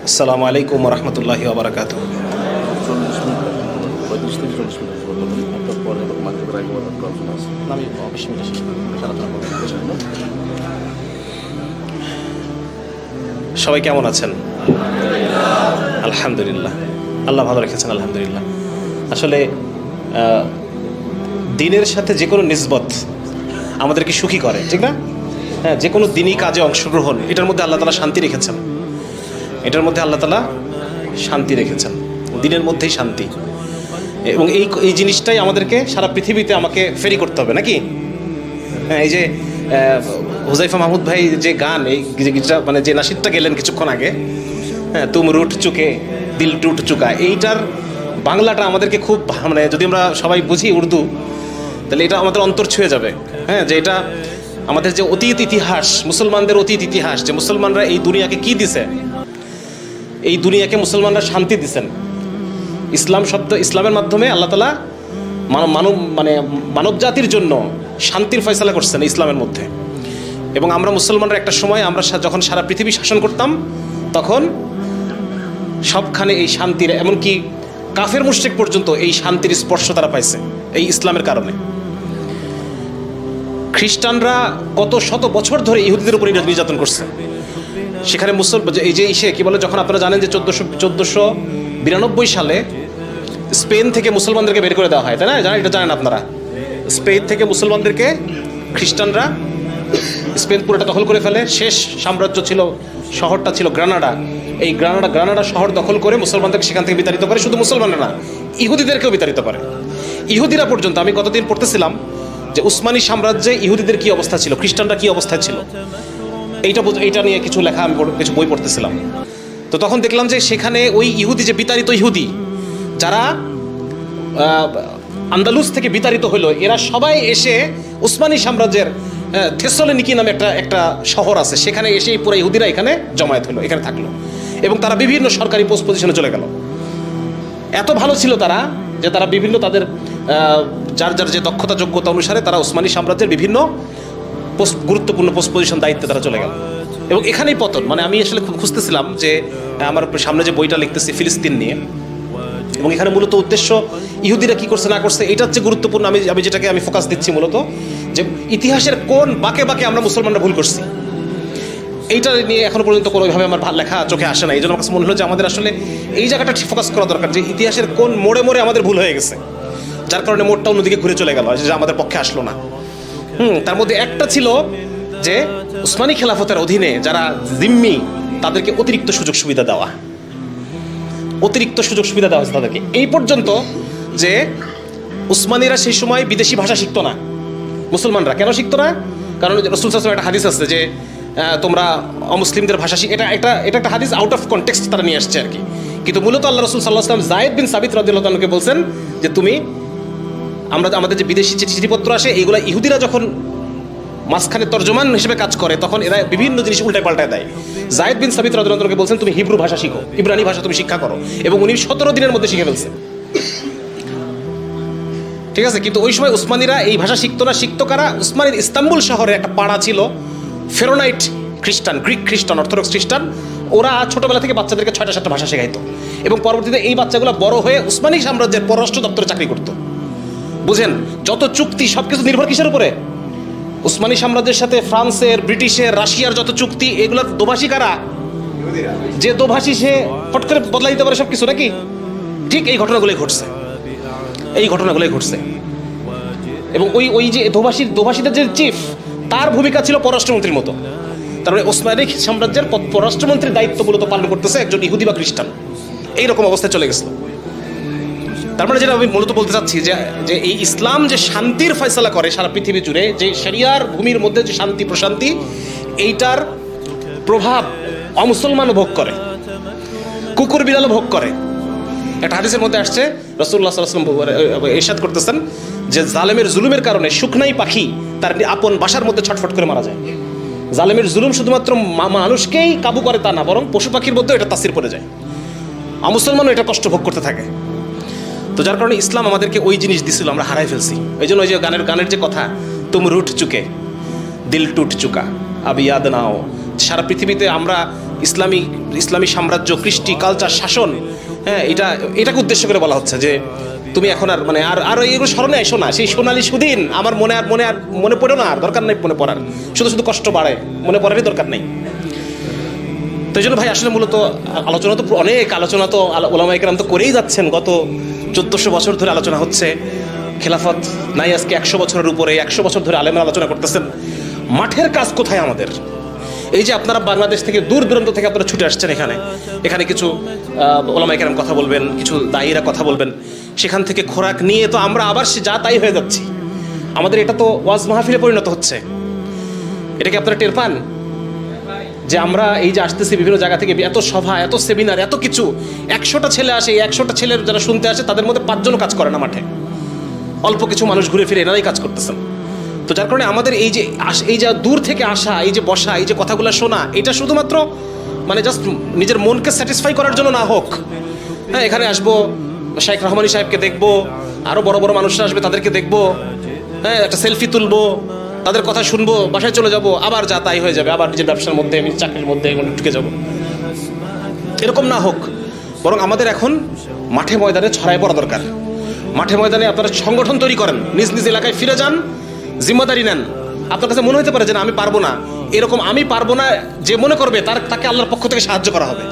আসসালামু আলাইকুম ওয়া রাহমাতুল্লাহি ওয়া বারাকাতুহু। 40 মিনিট 35 থেকে 40 মিনিট একটা পরে মাগরিবের আগে আলোচনা আছে। আমি 20 মিনিট শেষ করব আলোচনা করব। সবাই কেমন আছেন? আলহামদুলিল্লাহ, আল্লাহ ভালো রেখেছেন আলহামদুলিল্লাহ। আসলে দিনের সাথে যে কোনো নিসবত আমাদেরকে সুখী করে, ঠিক না? হ্যাঁ, যে কোনো দিনই কাজে অংশগ্রহণ, এটার মধ্যে আল্লাহ তাআলা শান্তি রেখেছেন। এটার মধ্যে আল্লাহ তাআলা শান্তি রেখেছেন, দিনের মধ্যেই শান্তি। এবং এই জিনিসটাই আমাদেরকে সারা পৃথিবীতে আমাকে ফেরি করতে হবে নাকি? হ্যাঁ, এই যে হুজাইফা মাহমুদ ভাই যে গান, এই মানে যে নাশিদটা গেলেন কিছুক্ষণ আগে, হ্যাঁ, তুম রুট চুকে দিল টুট চুকা, এইটার বাংলাটা আমাদেরকে খুব, মানে যদি আমরা সবাই বুঝি উর্দু, তাহলে এটা আমাদের অন্তর ছুঁয়ে যাবে। হ্যাঁ, যে এটা আমাদের যে অতীত ইতিহাস, মুসলমানদের অতীত ইতিহাস, যে মুসলমানরা এই দুনিয়াকে কি দিছে, এই দুনিয়াকে মুসলমানরা শান্তি দিছেন। ইসলামের মাধ্যমে আল্লাহ তাআলা মানব জাতির জন্য শান্তির ফয়সালা করছেন ইসলামের মধ্যে। এবং আমরা মুসলমানরা একটা সময় আমরা যখন সারা পৃথিবী শাসন করতাম, তখন সবখানে এই শান্তির, এমনকি কাফের মুশরিক পর্যন্ত এই শান্তির স্পর্শ তারা পাইছে এই ইসলামের কারণে। খ্রিস্টানরা কত শত বছর ধরে ইহুদিদের উপর নির্যাতন করছে। সেখানে এই যে কি বলে, যখন আপনারা জানেন যে 1492 সালে স্পেন থেকে মুসলমানদেরকে বের করে দেওয়া হয়, তাই না? এটা জানেন আপনারা? স্পেন থেকে মুসলমানদেরকে খ্রিস্টানরা স্পেন পুরোটা দখল করে ফেলে। শেষ সাম্রাজ্য ছিল, শহরটা ছিল গ্রানাডা। এই গ্রানাডা শহর দখল করে মুসলমানদেরকে সেখান থেকে বিতাড়িত করে। শুধু মুসলমানরা না, ইহুদিদেরকেও বিতাড়িত করে। ইহুদিরা পর্যন্ত, আমি গতদিন পড়তেছিলাম যে উসমানী সাম্রাজ্যে ইহুদিদের কি অবস্থা ছিল, খ্রিস্টানরা কি অবস্থায় ছিল, এইটা নিয়ে কিছু লেখা, আমি কিছু বই পড়তেছিলাম। তো তখন দেখলাম যে সেখানে ওই ইহুদি, যে বিতাড়িত ইহুদি যারা আন্দালুস থেকে বিতাড়িত হলো, এরা সবাই এসে উসমানী সাম্রাজ্যের থেসলোনিকি নামে একটা শহর আছে, সেখানে এসে পুরো ইহুদিরা এখানে জমায়েত হলো, এখানে থাকলো। এবং তারা বিভিন্ন সরকারি পোস্ট পজিশনে চলে গেল। এত ভালো ছিল তারা যে তারা বিভিন্ন তাদের যার যে দক্ষতা যোগ্যতা অনুসারে তারা উসমানী সাম্রাজ্যের বিভিন্ন গুরুত্বপূর্ণ পোস্ট পজিশন দায়িত্বে তারা চলে গেল। এবং এখানেই পতন। মানে আমি আসলে খুব খুঁজতেছিলাম যে আমার সামনে যে বইটা লিখতেছি ফিলিস্তিন নিয়ে, এবং এখানে মূলত উদ্দেশ্য ইহুদিরা কি করছে না করছে এটা হচ্ছে গুরুত্বপূর্ণ। আমি যেটাকে আমি ফোকাস দিচ্ছি মূলত, যে ইতিহাসের কোন বাঁকে বাঁকে আমরা মুসলমানরা ভুল করছি, এইটা নিয়ে এখনো পর্যন্ত কোনোভাবে আমার লেখা চোখে আসে না। এই জন্য আমার কাছে মনে হলো যে আমাদের আসলে এই জায়গাটা ঠিক ফোকাস করা দরকার, যে ইতিহাসের কোন মোড়ে মোড়ে আমাদের ভুল হয়ে গেছে, যার কারণে মোড়টা অন্যদিকে ঘুরে চলে গেল, যে আমাদের পক্ষে আসলো না। তার মধ্যে একটা ছিল যে উসমানী খেলাফতের অধীনে যারা জিম্মি, তাদেরকে অতিরিক্ত সুযোগ সুবিধা দেওয়া হয়েছে তাদেরকে। এই পর্যন্ত যে উসমানীরা সেই সময় বিদেশি ভাষা শিখতো না। মুসলমানরা কেন শিখতো না? কারণ রাসূল সাল্লাল্লাহু আলাইহি ওয়াসাল্লাম একটা হাদিস আছে যে তোমরা অমুসলিমদের ভাষা এটা একটা হাদিস আউট অফ কনটেক্সট তারা নিয়ে আসছে আর কি। কিন্তু মূলত আল্লাহ রাসূল সাল্লাল্লাহু আলাইহি ওয়াসাল্লাম যায়েদ বিন সাবিত রাদিয়াল্লাহু তাআলাকে বলছেন যে তুমি, আমাদের যে বিদেশি চিঠিপত্র আসে, এইগুলা ইহুদিরা যখন মাঝখানে তর্জমান হিসেবে কাজ করে, তখন এরা বিভিন্ন জিনিস উল্টায় পাল্টায় দেয়। যায়েদ বিন সাবিত রাদিয়াল্লাহু তাআলাকে বলছেন তুমি হিব্রু ভাষা শিখো, ইব্রানি ভাষা তুমি শিক্ষা করো, এবং উনি 17 দিনের মধ্যে শিখে ফেলছেন। ঠিক আছে, কিন্তু ওই সময় উসমানীরা এই ভাষা শিখতো না। শিখতো কারা? উসমানীর ইস্তাম্বুল শহরে একটা পাড়া ছিল ফেরোনাইট খ্রিস্টান, গ্রিক খ্রিস্টান, অর্থোডক্স খ্রিস্টান। ওরা ছোটবেলা থেকে বাচ্চাদেরকে 6টা ভাষা শেখাইতো, এবং পরবর্তীতে এই বাচ্চাগুলো বড় হয়ে উসমানী সাম্রাজ্যের পররাষ্ট্র দপ্তরে চাকরি করতো। বুঝেন, যত চুক্তি সবকিছু নির্ভর কিসের উপরে? উসমানী সাম্রাজ্যের সাথে ফ্রান্সের, ব্রিটিশের, রাশিয়ার যত চুক্তি, এগুলোর দোভাষী কারা? যে দোভাষী সে ফট করে বদলা দিতে পারে সবকিছু, নাকি? ঠিক এই ঘটনাগুলোই ঘটছে। এবং ওই যে দোভাষীদের যে চিফ, তার ভূমিকা ছিল পররাষ্ট্রমন্ত্রীর মতো। তার মানে ওসমানী সাম্রাজ্যের পররাষ্ট্রমন্ত্রীর দায়িত্ব মূলত পালন করতেছে একজন ইহুদি বা খ্রিস্টান। এইরকম অবস্থায় চলে গেছিল। তার মানে যেটা আমি মূলত বলতে চাচ্ছি, যে এই ইসলাম যে শান্তির ফয়সালা করে সারা পৃথিবী জুড়ে, যে শরিয়ার ভূমির মধ্যে যে শান্তি প্রশান্তি, এইটার প্রভাব অমুসলমানও ভোগ করে, কুকুর বিড়ালও ভোগ করে। একটা হাদিসের মধ্যে আসছে, রাসূলুল্লাহ সাল্লাল্লাহু আলাইহি ওয়াসাল্লাম ইরশাদ করতেছেন যে জালেমের জুলুমের কারণে শুকনাই পাখি তার আপন বাসার মধ্যে ছটফট করে মারা যায়। জালেমের জুলুম শুধুমাত্র মানুষকেই কাবু করে তা না, বরং পশু পাখির মধ্যেও এটা তাসির পড়ে যায়। মুসলমানও এটা কষ্ট ভোগ করতে থাকে। তো যার কারণে ইসলাম আমাদেরকে ওই জিনিস দিছিল, আমরা হারাই ফেলছি। ওই জন্য ওই যে গানের যে কথা, তুম রুট চুকে দিল টুট চুকা আবি ইয়াদ নাও, সারা পৃথিবীতে আমরা ইসলামী সাম্রাজ্য, কৃষ্টি, কালচার, শাসন, হ্যাঁ, এটাকে উদ্দেশ্য করে বলা হচ্ছে যে তুমি এখন আর মানে আর এগুলো স্মরণে এসো না, সেই সোনালী সুদিন আমার মনে পড়ো না, আর দরকার নেই মনে পড়ার, শুধু কষ্ট বাড়ে, মনে পড়ারই দরকার নেই। তো এই জন্য ভাই আসলে মূলত অনেক আলোচনা তো ওলামায়ে কেরাম তো করেই যাচ্ছেন, গত 1400 বছর ধরে আলোচনা হচ্ছে, খেলাফত নাই আজকে 100 বছরের উপরে, 100 বছর ধরে আলেমরা আলোচনা করতেছেন। মাঠের কাজ কোথায় আমাদের? এই যে আপনারা বাংলাদেশ থেকে দূর দূরান্ত থেকে আপনারা ছুটে আসছেন এখানে কিছু ওলামায়ে কেরাম কথা বলবেন, কিছু দায়ীরা কথা বলবেন, সেখান থেকে খোরাক নিয়ে তো আমরা আবার যা তাই হয়ে যাচ্ছি। আমাদের এটা তো ওয়াজ মাহফিলে পরিণত হচ্ছে। এটা কি আপনারা টের পান যে আমরা এই যে আসতেছি বিভিন্ন জায়গা থেকে, এত সভা, এত সেমিনার, এত কিছু, 100টা ছেলে আসে, 100টা ছেলের যারা শুনতে আসে তাদের মধ্যে 5 জনও কাজ করে না মাঠে, অল্প কিছু মানুষ ঘুরে ফিরে এনারাই কাজ করতেছেন। তো যার কারণে আমাদের এই যে দূর থেকে আসা, এই যে বসা, এই যে কথাগুলো শোনা, এটা শুধুমাত্র মানে জাস্ট নিজের মনকে স্যাটিসফাই করার জন্য না হোক। হ্যাঁ, এখানে আসবো, শেখ রহমানী সাহেবকে দেখবো, আরও বড় বড় মানুষরা আসবে তাদেরকে দেখবো, হ্যাঁ, একটা সেলফি তুলবো, তাদের কথা শুনবো, বাসায় চলে যাব, আবার যা তাই হয়ে যাবে, আবার নিজের ব্যবসার মধ্যে, চাকরির মধ্যে ঢুকে যাব। এরকম না হোক, বরং আমাদের এখন মাঠে ময়দানে ছড়ায় পড়া দরকার। মাঠে ময়দানে আপনারা সংগঠন তৈরি করেন, নিজ নিজ এলাকায় ফিরে যান, জিম্মাদারি নেন। আপনার কাছে মনে হতে পারে যে না আমি পারবো না, এরকম আমি পারবো না যে মনে করবে তাকে আল্লাহর পক্ষ থেকে সাহায্য করা হবে।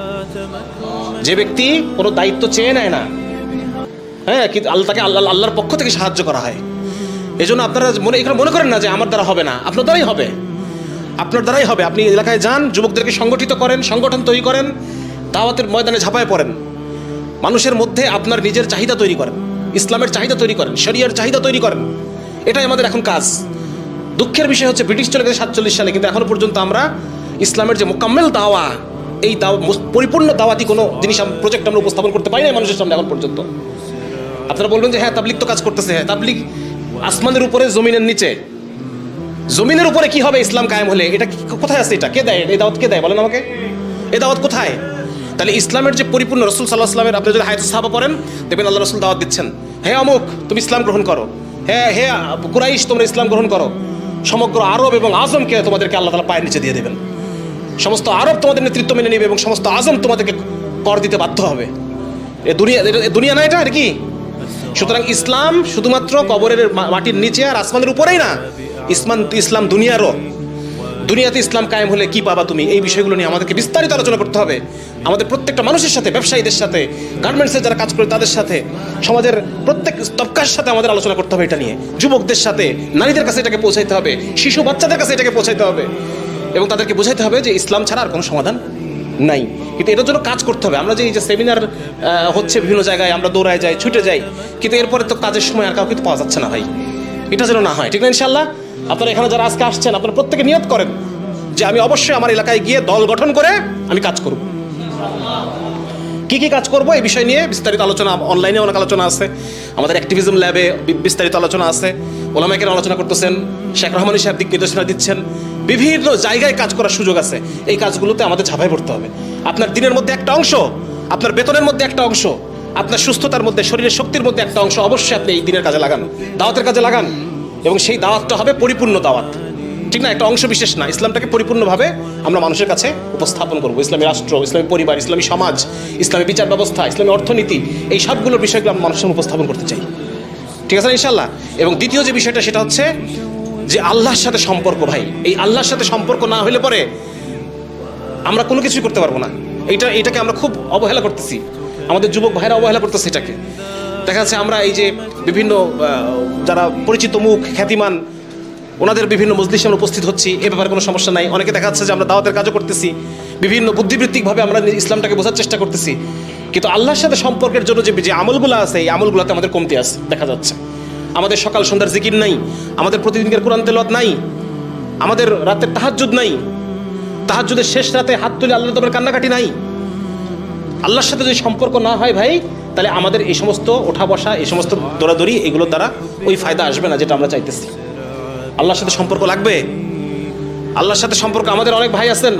যে ব্যক্তি কোনো দায়িত্ব চেয়ে নেয় না, হ্যাঁ, কিন্তু তাকে আল্লাহর পক্ষ থেকে সাহায্য করা হয়। এই জন্য আপনারা এখানে মনে করেন না যে আমার দ্বারা হবে না, আপনার দ্বারাই হবে, আপনার দ্বারাই হবে। আপনি এলাকায় যান, যুবকদেরকে সংগঠিত করেন, সংগঠন তৈরি করেন, দাওয়াতের ময়দানে ঝাঁপায় পড়েন, মানুষের মধ্যে আপনার নিজের চাহিদা তৈরি করেন, ইসলামের চাহিদা তৈরি করেন, শরিয়ার চাহিদা তৈরি করেন। এটাই আমাদের এখন কাজ। দুঃখের বিষয় হচ্ছে ব্রিটিশ চলে গেছে 47 সালে, কিন্তু এখনো পর্যন্ত আমরা ইসলামের যে মোকাম্মেল দাওয়া, এই পরিপূর্ণ দাওয়াতি কোনো জিনিস প্রজেক্ট আমরা উপস্থাপন করতে পারি না মানুষের সামনে এখন পর্যন্ত। আপনারা বলবেন যে হ্যাঁ তাবলিগ তো কাজ করতেছে, হ্যাঁ তাবলিগ আসমানের উপরে জমিনের নিচে, জমিনের উপরে কি হবে ইসলাম কায়েম হলে? এটা কোথায় আছে? এটা কে দেয়? এই দাওয়াত কে দেয় বলেন আমাকে? এই দাওয়াত কোথায়? তাহলে ইসলামের যে পরিপূর্ণ, রসুল সাল্লাল্লাহু আলাইহি ওয়াসাল্লামের আপনি যদি হায়াতুস সাহাবা পড়েন দেখবেন আল্লাহ রসুল দাওয়াত দিচ্ছেন, হে অমুক তুমি ইসলাম গ্রহণ করো, হে কুরাইশ তোমরা ইসলাম গ্রহণ করো। সমগ্র আরব এবং আজমকে তোমাদেরকে আল্লাহ তাআলা পায়ের নিচে দিয়ে দেবেন, সমস্ত আরব তোমাদের নেতৃত্ব মেনে নেবে এবং সমস্ত আজম তোমাদেরকে কর দিতে বাধ্য হবে। দুনিয়া না, এটা আর কি? সুতরাং ইসলাম শুধুমাত্র কবরের মাটির নিচে আর আসমানের উপরেই না, ইসলাম দুনিয়ারও। দুনিয়াতে ইসলাম কায়েম হলে কি পাবা তুমি, এই বিষয়গুলো নিয়ে আমাদেরকে বিস্তারিত আলোচনা করতে হবে। আমাদের প্রত্যেকটা মানুষের সাথে, ব্যবসায়ীদের সাথে, গার্মেন্টসের যারা কাজ করে তাদের সাথে, সমাজের প্রত্যেক তবকার সাথে আমাদের আলোচনা করতে হবে এটা নিয়ে। যুবকদের সাথে, নারীদের কাছে এটাকে পৌঁছাইতে হবে, শিশু বাচ্চাদের কাছে এটাকে পৌঁছাইতে হবে এবং তাদেরকে বোঝাইতে হবে যে ইসলাম ছাড়া আর কোনো সমাধান নাই। কিন্তু এটার জন্য কাজ করতে হবে। আমরা যে এই যে সেমিনার হচ্ছে বিভিন্ন জায়গায়, আমরা দৌড়ায় যাই, ছুটে যাই, কিন্তু এরপরে তো কাজের সময় আর কাউকে পাওয়া যাচ্ছে না ভাই। এটা যেন না হয়, ঠিক না? ইনশাল্লাহ আপনারা এখানে যারা আজকে আসছেন, আপনারা প্রত্যেকে নিয়ত করেন যে আমি অবশ্যই আমার এলাকায় গিয়ে দল গঠন করে আমি কাজ করব। কি কি কাজ করব এই বিষয় নিয়ে বিস্তারিত আলোচনা, অনলাইনে অনেক আলোচনা আছে, আমাদের অ্যাক্টিভিজম ল্যাবে বিস্তারিত আলোচনা আছে, ওলামায়ে কেরাম আলোচনা করতেছেন, শেখ রহমানী সাহেব দিক নির্দেশনা দিচ্ছেন, বিভিন্ন জায়গায় কাজ করার সুযোগ আছে। এই কাজগুলোতে আমাদের ঝাঁপাই পড়তে হবে। আপনার দিনের মধ্যে একটা অংশ, আপনার বেতনের মধ্যে একটা অংশ, আপনার সুস্থতার মধ্যে, শরীরের শক্তির মধ্যে একটা অংশ অবশ্যই আপনি এই দিনের কাজে লাগান, দাওয়াতের কাজে লাগান। এবং সেই দাওয়াতটা হবে পরিপূর্ণ দাওয়াত, ঠিক না? একটা অংশ বিশেষ না। ইসলামটাকে পরিপূর্ণভাবে আমরা মানুষের কাছে উপস্থাপন করবো। ইসলামী রাষ্ট্র, ইসলামী পরিবার, ইসলামী সমাজ, ইসলামী বিচার ব্যবস্থা, ইসলামী অর্থনীতি, এই সবগুলোর বিষয়গুলো আমরা মানুষের উপস্থাপন করতে চাই, ঠিক আছে ইনশাল্লাহ। এবং দ্বিতীয় যে বিষয়টা সেটা হচ্ছে যে আল্লাহর সাথে সম্পর্ক। ভাই, এই আল্লাহর সাথে সম্পর্ক না হলে পরে আমরা কোনো কিছুই করতে পারবো না। এটাকে আমরা খুব অবহেলা করতেছি, আমাদের যুবক ভাইরা অবহেলা করতেছে এটাকে। দেখা যাচ্ছে আমরা এই যে বিভিন্ন যারা পরিচিত মুখ, খ্যাতিমান, ওনাদের বিভিন্ন মজলিসে আমরা উপস্থিত হচ্ছি, এ ব্যাপারে কোনো সমস্যা নাই। অনেকে দেখা যাচ্ছে যে আমরা দাওয়াতের কাজও করতেছি, বিভিন্ন বুদ্ধিবৃত্তিকভাবে আমরা ইসলামটাকে বোঝার চেষ্টা করতেছি, কিন্তু আল্লাহর সাথে সম্পর্কের জন্য যে আমলগুলো আছে, এই আমলগুলোতে আমাদের কমতি আছে দেখা যাচ্ছে। আমাদের সকাল সন্ধ্যার জিকির নাই, আমাদের প্রতিদিনের কোরআন তেলাওয়াত নাই, আমাদের রাতের তাহাজ্জুদ নাই, তাহাজ্জুদের শেষ রাতে হাত তুলে আল্লাহর দরবারে কান্নাকাটি নাই। আল্লাহর সাথে যদি সম্পর্ক না হয় ভাই, তাহলে আমাদের এই সমস্ত ওঠা বসা, এই সমস্ত দৌড়াদৌড়ি, এগুলোর দ্বারা ওই ফায়দা আসবে না যেটা আমরা চাইতেছি। আল্লাহর সাথে সম্পর্ক লাগবে। আল্লাহর সাথে সম্পর্ক, আমাদের অনেক ভাই আছেন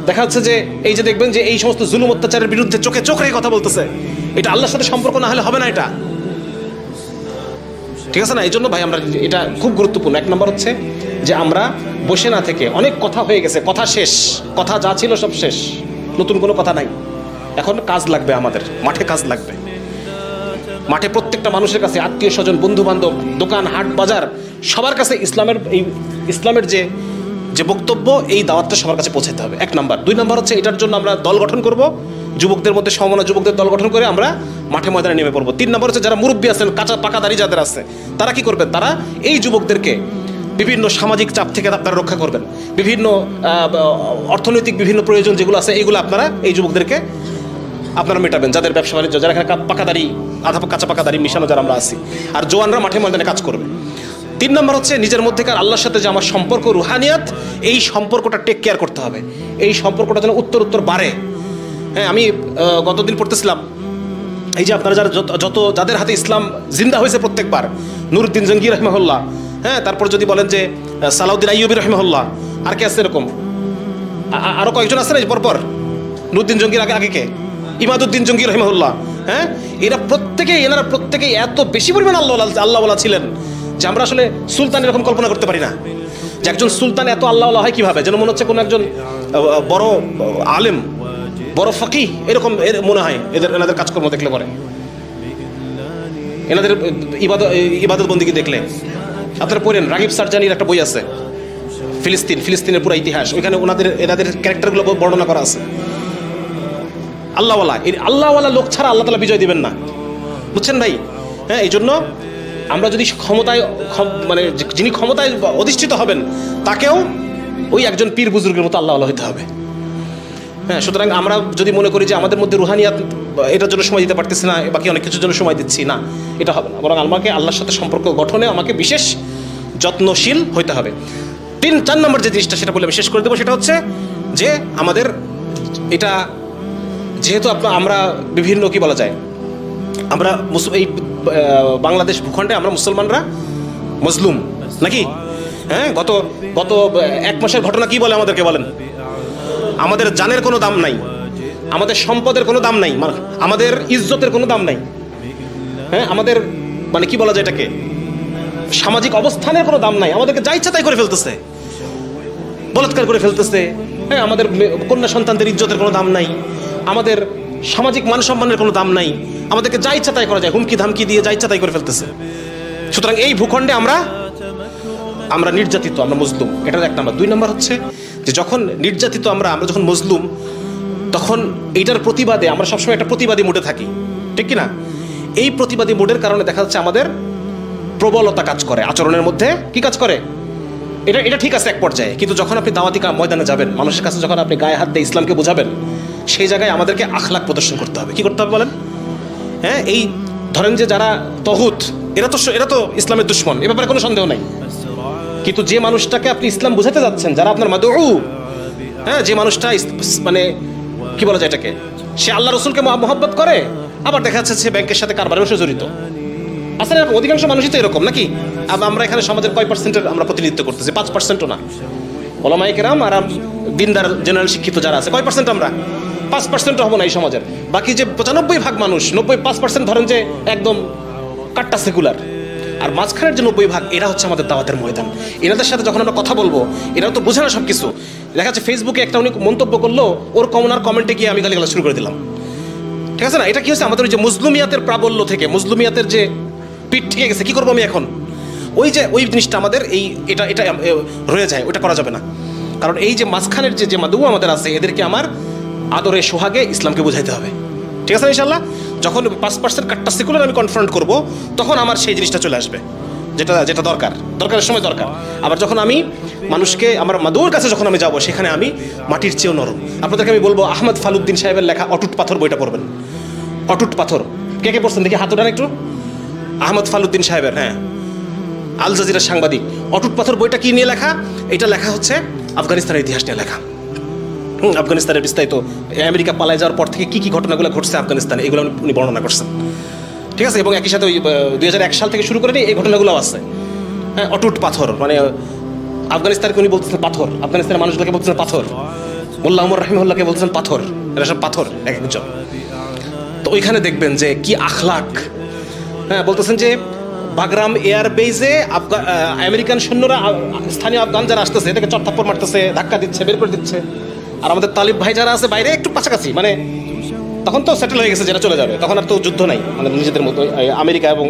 দেখা যাচ্ছে যে এই যে দেখবেন যে এই সমস্ত জুলুম অত্যাচারের বিরুদ্ধে চোখে চোখ রেখে কথা বলতেছে, এটা আল্লাহর সাথে সম্পর্ক না হলে হবে না এটা, ঠিক আছে না? এই জন্য ভাই আমরা এটা খুব গুরুত্বপূর্ণ। এক নম্বর হচ্ছে যে আমরা বসে না থেকে, অনেক কথা হয়ে গেছে, কথা শেষ, কথা যা ছিল সব শেষ, নতুন কোনো কথা নাই, এখন কাজ লাগবে, আমাদের মাঠে কাজ লাগবে। মাঠে প্রত্যেকটা মানুষের কাছে, আত্মীয় স্বজন, বন্ধু বান্ধব, দোকান হাট বাজার, সবার কাছে ইসলামের যে বক্তব্য, এই দাওয়াতটা সবার কাছে পৌঁছাতে হবে, 1 নাম্বার। 2 নাম্বার হচ্ছে এটার জন্য আমরা দল গঠন করব, যুবকদের মধ্যে সমমনা যুবকদের দল গঠন করে আমরা মাঠে ময়দানে নেমে পড়বো। 3 নাম্বার হচ্ছে যারা মুরব্বী আছেন, কাঁচা পাকা দাড়ি যাদের আছে, তারা কি করবেন, তারা এই যুবকদেরকে বিভিন্ন সামাজিক চাপ থেকে আপনারা রক্ষা করবেন, বিভিন্ন অর্থনৈতিক বিভিন্ন প্রয়োজন যেগুলো আছে এইগুলো আপনারা এই যুবকদেরকে আপনারা মেটাবেন, যাদের ব্যবসা বাণিজ্য, যারা এখানে পাকা দাড়ি, আধা কাঁচা পাকা দাড়ি মিশানো যারা আমরা আছি, আর জোয়ানরা মাঠে ময়দানে কাজ করবে। 3 নম্বর হচ্ছে নিজের মধ্যেকার আল্লাহর সাথে যে আমার সম্পর্ক, রুহানিয়াত, এই সম্পর্কটা টেক কেয়ার করতে হবে, এই সম্পর্কটা যেন উত্তর বাড়ে। হ্যাঁ, আমি গতদিন পড়তেছিলাম, এই যে আপনারা যাদের হাতে ইসলাম জিন্দা হয়েছে প্রত্যেকবার, নুরুদ্দিন জঙ্গি রহমাহুল্লাহ, হ্যাঁ, তারপর যদি বলেন যে সালাউদ্দিন আইয়ুবী রহমাহুল্লাহ, আর কে আছে এরকম, আরও কয়েকজন আছে না পরপর, নুরুদ্দিন জঙ্গির আগে কে, ইমাদুদ্দিন জঙ্গি রহমাহুল্লাহ, হ্যাঁ, এনারা প্রত্যেকেই এত বেশি পরিমাণ আল্লাহওয়ালা ছিলেন যে আমরা আসলে সুলতান এরকম কল্পনা করতে পারি না, যে একজন সুলতান এত আল্লাহওয়ালা হয় কিভাবে, যেন মনে হচ্ছে কোনো একজন বড় আলেম, বড় ফকিহ, এরকম মনে হয় এনাদের কাজকর্ম দেখলে পরে, এনাদের ইবাদত বন্দিকে দেখলে। আপনারা পড়েন, রাগিব সারজানির একটা বই আছে, ফিলিস্তিনের পুরো ইতিহাস, ওইখানে এনাদের ক্যারেক্টারগুলো বর্ণনা করা আছে। আল্লাহওয়ালা লোক ছাড়া আল্লাহ তাআলা বিজয় দিবেন না, বুঝছেন ভাই? হ্যাঁ, এই জন্য আমরা যদি ক্ষমতায়, মানে যিনি ক্ষমতায় অধিষ্ঠিত হবেন, তাকেও ওই একজন পীর বুজুর্গের মতো আল্লাহওয়ালা হইতে হবে। হ্যাঁ, সুতরাং আমরা যদি মনে করি যে আমাদের মধ্যে রুহানিয়াত, এটার জন্য সময় দিতে পারতেছি না, বাকি অনেক কিছুর জন্য সময় দিচ্ছি না, এটা হবে না, বরং আমাকে আল্লাহর সাথে সম্পর্ক গঠনে আমাকে বিশেষ যত্নশীল হইতে হবে। 4 নম্বর যে জিনিসটা, সেটা বলে আমি শেষ করে দেবো, সেটা হচ্ছে যে আমাদের এটা, যেহেতু আমরা বিভিন্ন কি বলা যায়, আমরা এই বাংলাদেশ ভূখণ্ডে আমরা মুসলমানরা মজলুম নাকি? হ্যাঁ, গত 1 মাসের ঘটনা কি বলে আমাদেরকে, বলেন? আমাদের জানের কোনো দাম নাই, আমাদের সম্পদের কোনো দাম নাই, আমাদের ইজ্জতের কোনো দাম নাই। হ্যাঁ, আমাদের মানে কি বলা যায় এটাকে, সামাজিক অবস্থানের কোনো দাম নাই, আমাদেরকে যা ইচ্ছা তাই করে ফেলতেছে, বলাৎকার করে ফেলতেছে। হ্যাঁ, আমাদের কন্যা সন্তানদের ইজ্জতের কোনো দাম নাই, আমাদের সামাজিক মান সম্মানের কোনো দাম নাই, আমাদেরকে যা ইচ্ছা তাই করা যায়, হুমকি ধামকি দিয়ে যা ইচ্ছা তাই করে ফেলতেছে। সুতরাং এই ভূখণ্ডে আমরা নির্যাতিত, আমরা মজলুম, এটা 1 নম্বর। 2 নম্বর হচ্ছে যে যখন নির্যাতিত আমরা যখন মজলুম, তখন এইটার প্রতিবাদে আমরা সবসময় একটা প্রতিবাদী মোডে থাকি, ঠিক কিনা? এই প্রতিবাদী মোডের কারণে দেখা যাচ্ছে আমাদের প্রবলতা কাজ করে, আচরণের মধ্যে কি কাজ করে, এটা ঠিক আছে এক পর্যায়ে, কিন্তু যখন আপনি দাওয়াতি ময়দানে যাবেন, মানুষের কাছে যখন আপনি গায়ে হাত দিয়ে ইসলামকে বোঝাবেন, সেই জায়গায় আমাদেরকে আখলাক প্রদর্শন করতে হবে। কি করতে হবে বলেন? হ্যাঁ, এই ধরেন যে যারা তহুত, এরা তো ইসলামের দুশমন, এ ব্যাপারে কোনো সন্দেহ নাই, কিন্তু যে মানুষটাকে আপনি ইসলাম বোঝাতে যাচ্ছেন, যারা আপনার মাদউ, হ্যাঁ, যে মানুষটা মানে কি বলা যায় এটাকে, সে আল্লাহ রসুলকে মহব্বত করে, আবার দেখা যাচ্ছে সে ব্যাংকের সাথে কারবারের সাথে জড়িত। আসলে অধিকাংশ মানুষই তো এরকম নাকি? আমরা এখানে সমাজের কয় পার্সেন্টের আমরা প্রতিনিধিত্ব করতেছি? 5%ও না। ওলামায়ে কেরাম আর দিনদার জেনারেল শিক্ষিত যারা আছে, কয় পার্সেন্ট আমরা? 5% হবো না এই সমাজের। বাকি যে 95% মানুষ, 95% ধরেন যে একদম কাট্টা সেকুলার, আর মাঝখানের যে 90% এরা হচ্ছে আমাদের দাওয়াতের ময়দান। এনাদের সাথে যখন আমরা কথা বলবো, এরা তো বোঝে না সব কিছু। দেখা যাচ্ছে ফেসবুকে একটা উনি মন্তব্য করলো, ওর কমেন্টে গিয়ে আমি গালিগালাজ শুরু করে দিলাম, ঠিক আছে না? এটা কি হচ্ছে, আমাদের ওই যে মুসলুমিয়াতের প্রাবল্য থেকে, মুসলুমিয়াতের যে পিঠ ঠিক গেছে, কি করবো আমি এখন? ওই জিনিসটা আমাদের এটা রয়ে যায়, ওটা করা যাবে না। কারণ এই যে মাঝখানের যে মাদু আমাদের আছে, এদেরকে আমার আদরে সোহাগে ইসলামকে বোঝাইতে হবে, ঠিক আছে না? ইনশাল্লাহ যখন 5% কাট্টা সেকুলার আমি কনফ্রন্ট করব, তখন আমার সেই জিনিসটা চলে আসবে, যেটা দরকারের সময় দরকার। আবার যখন আমি মানুষকে আমার মাদুর কাছে যখন আমি যাব, সেখানে আমি মাটির চেয়েও নরম। আপনাদেরকে আমি বলবো, আহমদ ফালুদ্দিন সাহেবের লেখা অটুট পাথর বইটা পড়বেন। অটুট পাথর কে কে পড়ছেন দেখি হাত ওঠান একটু। আহমদ ফালুদ্দিন সাহেবের, হ্যাঁ, আল জাজিরার সাংবাদিক। অটুট পাথর বইটা কি নিয়ে লেখা? এটা লেখা হচ্ছে আফগানিস্তানের ইতিহাস নিয়ে লেখা। আফগানিস্তানের বিস্তারিত, আমেরিকা পালায় যাওয়ার পর থেকে কি ঘটনাগুলো ঘটছে আফগানিস্তানে, এগুলো উনি বর্ণনা করছেন, ঠিক আছে? এবং একই সাথে ওই 2001 সাল থেকে শুরু করে এই ঘটনাগুলো আছে। হ্যাঁ, অটুট পাথর মানে আফগানিস্তানকে উনি বলতেছেন পাথর, আফগানিস্তানের মানুষগুলোকে বলতেছেন পাথর, মোল্লা উমর রাহিমাহুল্লাহকে বলতেছেন পাথর, এরা সব পাথর এক একজন। তো ওইখানে দেখবেন যে কি আখলাক। হ্যাঁ, বলতেছেন যে বাগরাম এয়ারবেজে আমেরিকান সৈন্যরা স্থানীয় আফগান যারা আসতেছে এটাকে চটথাপ্পড় মারতেছে, ধাক্কা দিচ্ছে, বের করে দিচ্ছে। আর আমাদের তালিব ভাই যারা আছে বাইরে একটু কাছাকাছি, মানে তখন তো সেটেল হয়ে গেছে, যেটা চলে যাবে, তখন আর তো যুদ্ধ নাই মানে নিজেদের মতো আমেরিকা এবং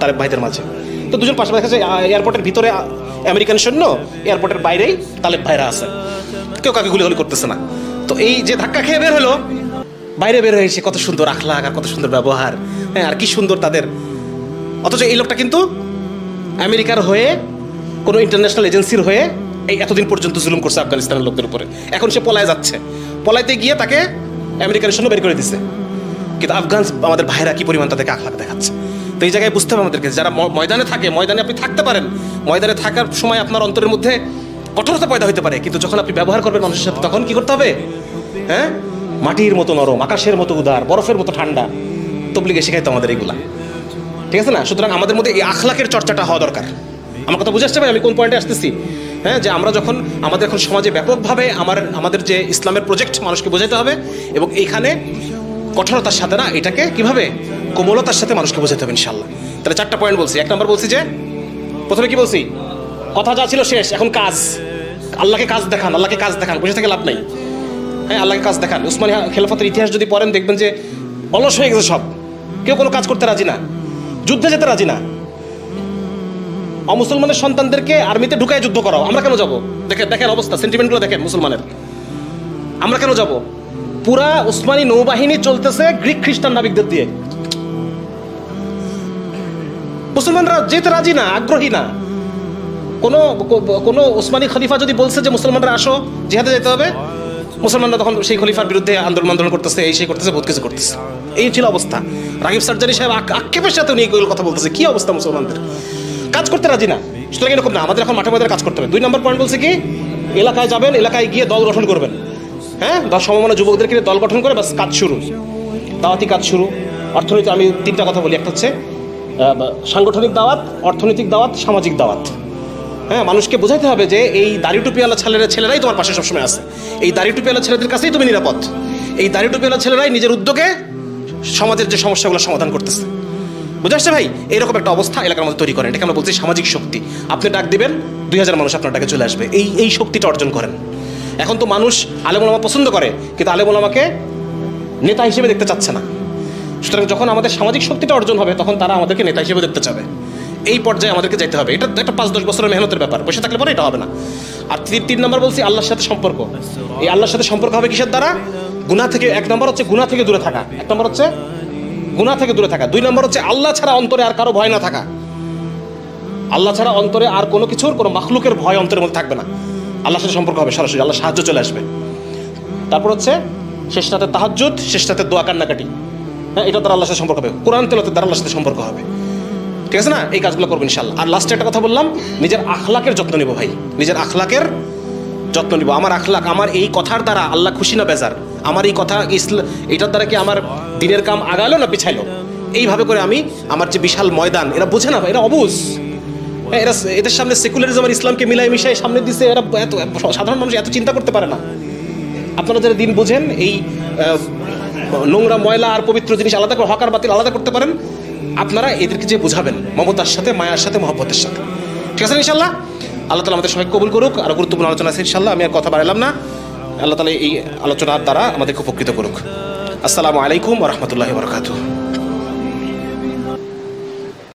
তালেব ভাইদের মাঝে। তো দুজন পাশাপাশি আছে, এয়ারপোর্টের ভিতরে আমেরিকান সৈন্য, এয়ারপোর্টের বাইরেই তালেব ভাইরা আছে, কেউ কাকে গুলিগুলি করতেছে না। তো এই যে ধাক্কা খেয়ে বের হলো, বাইরে বের হয়েছে, কত সুন্দর আখলাক আর কত সুন্দর ব্যবহার, হ্যাঁ, আর কি সুন্দর তাদের। অথচ এই লোকটা কিন্তু আমেরিকার হয়ে, কোনো ইন্টারন্যাশনাল এজেন্সির হয়ে এই এতদিন পর্যন্ত জুলুম করছে আফগানিস্তানের লোকদের উপরে। এখন সে পলায় যাচ্ছে, পলাইতে গিয়ে তাকে আমেরিকান সৈন্য বের করে দিচ্ছে। কিন্তু আফগান আমাদের ভাইরা কি পরিমাণ তাদেরকে আখলাক দেখাচ্ছে। তো এই জায়গায় বুঝতে হবে আমাদেরকে, যারা ময়দানে থাকে, ময়দানে আপনি থাকতে পারেন, ময়দানে থাকার সময় আপনার অন্তরের মধ্যে কঠোরতা পয়দা হতে পারে, কিন্তু যখন আপনি ব্যবহার করবেন মানুষের সাথে, তখন কি করতে হবে? হ্যাঁ, মাটির মতো নরম, আকাশের মতো উদার, বরফের মতো ঠান্ডা। তবলিগে শেখাইতো আমাদের এগুলা, ঠিক আছে না? সুতরাং আমাদের মধ্যে এই আখলাকের চর্চাটা হওয়া দরকার। আমার কথা বুঝে আসছে ভাই, আমি কোন পয়েন্টে আসতেছি? হ্যাঁ, যে আমরা যখন আমাদের এখন সমাজে ব্যাপকভাবে আমাদের যে ইসলামের প্রজেক্ট মানুষকে বোঝাতে হবে, এবং এইখানে কঠোরতার সাথে না, এটাকে কিভাবে কোমলতার সাথে মানুষকে বোঝাতে হবে ইনশাল্লাহ। তাহলে 4টা পয়েন্ট বলছি। 1 নম্বর বলছি যে, প্রথমে কি বলছি? কথা যা ছিল শেষ, এখন কাজ। আল্লাহকে কাজ দেখান, আল্লাহকে কাজ দেখান, বসে থেকে লাভ নাই। হ্যাঁ, আল্লাহকে কাজ দেখান। উসমানী খেলাফতের ইতিহাস যদি পড়েন দেখবেন যে অলস হয়ে গেছে সব, কেউ কোনো কাজ করতে রাজি না, যুদ্ধে যেতে রাজি না। অমুসলমানের সন্তানদেরকে আর্মিতে ঢুকায় যুদ্ধ করাও, আমরা কেন যাবো? দেখেন অবস্থা, সেন্টিমেন্টগুলো দেখেন মুসলমানের। আমরা কেন যাব? পুরা উসমানী নৌবাহিনী চলতেছে গ্রিক খ্রিস্টান নাবিকদের দিয়ে। মুসলমানরা যেতে রাজি না, আগ্রহী না। কোনো উসমানী খলিফা যদি বলছে যে মুসলমানরা আসো জিহাদে যেতে হবে, মুসলমানরা তখন সেই খলিফার বিরুদ্ধে আন্দোলন করতেছে, এই সেই করতেছে, বহুত কিছু করতেছে। এই ছিল অবস্থা। রাগিব সার্জারি সাহেব আক্ষেপের সাথে উনি এগুলো কথা বলতেছে, কি অবস্থা মুসলমানদের, কাজ করতে রাজি না। সুতরাং এরকম না, আমাদের এখন মাঠে মাঠে কাজ করতে হবে। 2 নম্বর পয়েন্ট বলছে কি, এলাকায় যাবেন, এলাকায় গিয়ে দল গঠন করবেন। হ্যাঁ, সমমানা যুবকদেরকে দল গঠন করে বাস কাজ শুরু, দাওয়াতি কাজ শুরু। অর্থনীতি, আমি 3টা কথা বলি, একটা হচ্ছে সাংগঠনিক দাওয়াত, অর্থনৈতিক দাওয়াত, সামাজিক দাওয়াত। হ্যাঁ, মানুষকে বোঝাতে হবে যে এই দাড়ি টুপিওয়ালা ছেলেরাই তোমার পাশে সবসময় আছে, এই দাড়ি টুপিওয়ালা ছেলেদের কাছেই তুমি নিরাপদ, এই দাড়ি টুপিওয়ালা ছেলেরাই নিজের উদ্যোগে সমাজের যে সমস্যাগুলো সমাধান করতেছে। বুঝে আসছে ভাই? এইরকম একটা অবস্থা এলাকার মধ্যে তৈরি করেন, এটাকে আমরা বলছি সামাজিক শক্তি। আপনি ডাক দিবেন, 2000 মানুষ আপনার ডাকে চলে আসবে। এই শক্তিটা অর্জন করেন। এখন তো মানুষ আলেম ওলামা পছন্দ করে, কিন্তু আলেম ওলামাকে নেতা হিসেবে দেখতে চাচ্ছে না। সুতরাং যখন আমাদের সামাজিক শক্তিটা অর্জন হবে, তখন তারা আমাদেরকে নেতা হিসেবে দেখতে চাবে। এই পর্যায়ে আমাদেরকে যেতে হবে। এটা একটা 5-10 বছরের মেহনতের ব্যাপার, বসে থাকলে পরে এটা হবে না। আর 3 নম্বর বলছি আল্লাহর সাথে সম্পর্ক। এই আল্লাহর সাথে সম্পর্ক হবে কিসের দ্বারা? গুনাহ থেকে। 1 নম্বর হচ্ছে গুনাহ থেকে দূরে থাকা, 1 নম্বর হচ্ছে গুনাহ থেকে দূরে থাকা। 2 নম্বর হচ্ছে আল্লাহ ছাড়া অন্তরে আর কারো ভয় না থাকা। আল্লাহ ছাড়া অন্তরে আর কোনো কিছুর, কোনো মাখলুকের ভয় অন্তরের মধ্যে থাকবে না। আল্লাহর সাথে সম্পর্ক হবে সরাসরি, আল্লাহ সাহায্য চলে আসবে। তারপর হচ্ছে শেষ রাতে তাহাজ্জুদ, শেষ রাতে দোয়া কান্নাকাটি। হ্যাঁ, এটা দ্বারা আল্লাহর সাথে সম্পর্ক হবে। কোরআন তেলাওয়াতের দ্বারা আল্লাহর সাথে সম্পর্ক হবে। ঠিক আছে না? এই কাজগুলো করবো ইনশাআল্লাহ। আর লাস্টে একটা কথা বললাম, নিজের আখলাকের যত্ন নিব ভাই, নিজের আখলাকের যত্ন নিব। আমার আখলাক, আমার এই কথার দ্বারা আল্লাহ খুশি না বেজার? আমার এই কথা এটার দ্বারা কি আমার দিনের কাম আগালো না পিছাইলো? এইভাবে করে আমি আমার যে বিশাল ময়দান, এরা বোঝে না, এরা অবুঝ। এরা এদের সামনে সেকুলারিজম আর ইসলামকে মিলাই মিশাই সামনে দিছে। এরা এত সাধারণ মানুষ এত চিন্তা করতে পারে না। আপনারা যারা দিন বোঝেন, এই নোংরা ময়লা আর পবিত্র জিনিস আলাদা করে, হক আর বাতিল আলাদা করতে পারেন, আপনারা এদেরকে যে বোঝাবেন মমতার সাথে, মায়ার সাথে, মহব্বতের সাথে। ঠিক আছে ইনশাল্লাহ? আল্লাহ তাআলা আমাদের সবাই কবুল করুক। আরও গুরুত্বপূর্ণ আলোচনা আছে ইনশাল্লাহ, আমি আর কথা বাড়ালাম না। আল্লাহ তাআলা এই আলোচনার দ্বারা আমাদেরকে উপকৃত করুক। আসসালামু আলাইকুম ওয়া রাহমাতুল্লাহি ওয়া বারাকাতুহু।